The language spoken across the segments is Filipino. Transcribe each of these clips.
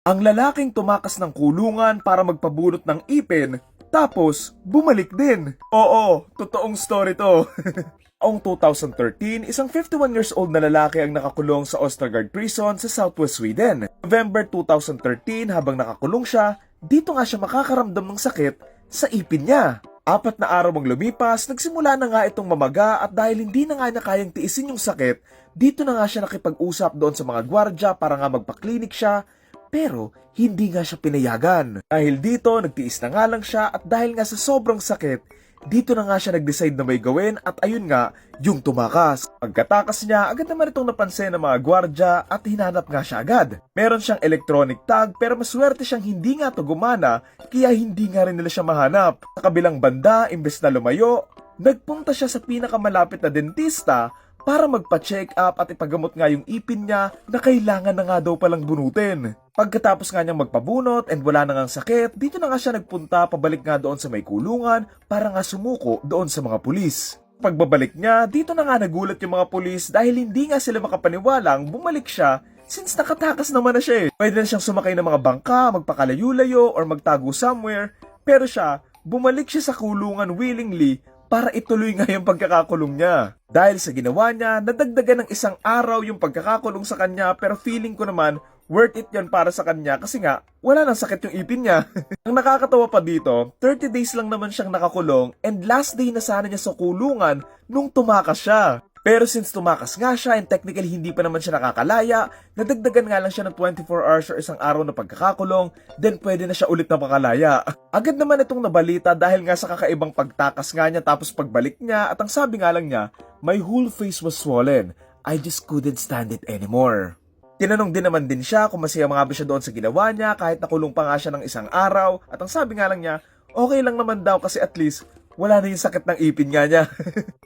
Ang lalaking tumakas ng kulungan para magpabunot ng ipin, tapos bumalik din. Oo, totoong story to. Taong 2013, isang 51 years old na lalaki ang nakakulong sa Östergard Prison sa Southwest Sweden. November 2013, habang nakakulong siya, dito nga siya makakaramdam ng sakit sa ipin niya. 4 na araw ang lumipas, nagsimula na nga itong mamaga at dahil hindi na nga niya kayang tiisin yung sakit, dito na nga siya nakipag-usap doon sa mga gwardya para nga magpa-clinic siya, pero hindi nga siya pinayagan. Dahil dito, nagtiis na nga lang siya at dahil nga sa sobrang sakit, dito na nga siya nag-decide na may gawin at ayun nga, yung tumakas. Pagkatakas niya, agad naman itong napansin ng mga gwardya at hinanap nga siya agad. Meron siyang electronic tag pero maswerte siyang hindi nga to gumana kaya hindi nga rin nila siya mahanap. Sa kabilang banda, imbes na lumayo, nagpunta siya sa pinakamalapit na dentista para magpa-check up at ipagamot nga yung ipin niya na kailangan na nga daw palang bunutin. Pagkatapos nga niyang magpabunot and wala na ngang sakit, dito na nga siya nagpunta pabalik nga doon sa may kulungan para nga sumuko doon sa mga pulis. Pagbabalik niya, dito na nga nagulat yung mga pulis dahil hindi nga sila makapaniwalang bumalik siya since nakatakas naman na siya eh. Pwede na siyang sumakay ng mga bangka, magpakalayo-layo or magtago somewhere, pero siya, bumalik siya sa kulungan willingly para ituloy nga yung pagkakakulong niya. Dahil sa ginawa niya, nadagdagan ng 1 araw yung pagkakakulong sa kanya pero feeling ko naman worth it yan para sa kanya kasi nga wala nang sakit yung ipin niya. Ang nakakatawa pa dito, 30 days lang naman siyang nakakulong and last day na sana niya sa kulungan nung tumakas siya. Pero since tumakas nga siya and technically hindi pa naman siya nakakalaya, nadagdagan nga lang siya ng 24 hours or 1 araw na pagkakakulong, then pwede na siya ulit na makalaya. Agad naman itong nabalita dahil nga sa kakaibang pagtakas nga niya tapos pagbalik niya at ang sabi nga lang niya, my whole face was swollen. I just couldn't stand it anymore. Tinanong din naman din siya kung masaya nga ba siya doon sa ginawa niya kahit nakulong pa nga siya ng 1 araw at ang sabi nga lang niya, okay lang naman daw kasi at least wala na yung sakit ng ipin nga niya.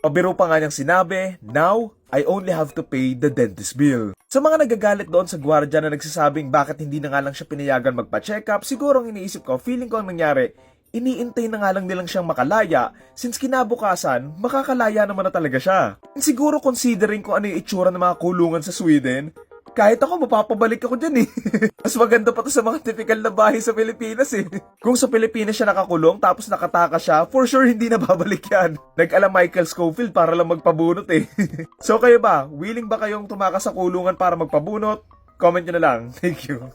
Pabiro pa nga niyang sinabi, now, I only have to pay the dentist bill. Sa mga nagagalit doon sa gwardya na nagsasabing bakit hindi na nga lang siya pinayagan magpa-check up, siguro ang iniisip ko, feeling ko ang nangyari, iniintay na nga lang nilang siyang makalaya since kinabukasan, makakalaya naman na talaga siya. And siguro considering kung ano yung itsura ng mga kulungan sa Sweden, kahit ako, mapapabalik ako dyan eh. Mas maganda pa to sa mga typical na bahay sa Pilipinas eh. Kung sa Pilipinas siya nakakulong tapos nakataka siya, for sure hindi na babalik yan. Nag-ala Michael Scofield para lang magpabunot eh. So kayo ba, willing ba kayong tumakas sa kulungan para magpabunot? Comment nyo na lang. Thank you.